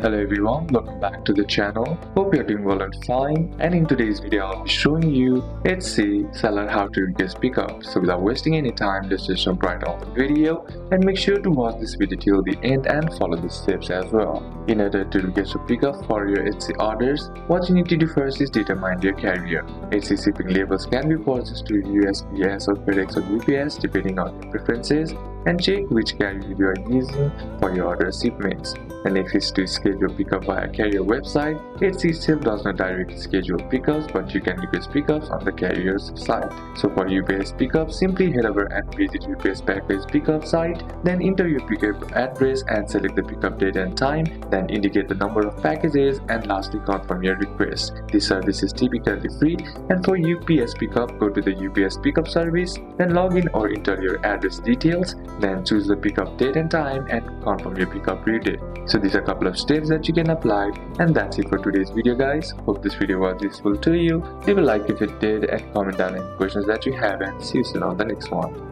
Hello everyone, welcome back to the channel. Hope you're doing well and fine. And in today's video, I'll be showing you Etsy seller how to request pickup. So without wasting any time, let's just jump right on the video and make sure to watch this video till the end and follow the steps as well. In order to request a pickup for your Etsy orders, what you need to do first is determine your carrier. Etsy shipping labels can be purchased through USPS or FedEx or UPS depending on your preferences, and check which carrier you are using for your order shipments. And next is to schedule pickup via carrier website. Etsy itself does not directly schedule pickups, but you can request pickups on the carrier's site. So for UPS pickup, simply head over and visit UPS package pickup site, then enter your pickup address and select the pickup date and time, then indicate the number of packages and lastly confirm your request. This service is typically free, and for UPS pickup, go to the UPS pickup service, then log in or enter your address details, then choose the pickup date and time and confirm your pickup due date. So these are a couple of steps that you can apply, and that's it for today's video guys. Hope this video was useful to you. Leave a like if it did and comment down any questions that you have, and see you soon on the next one.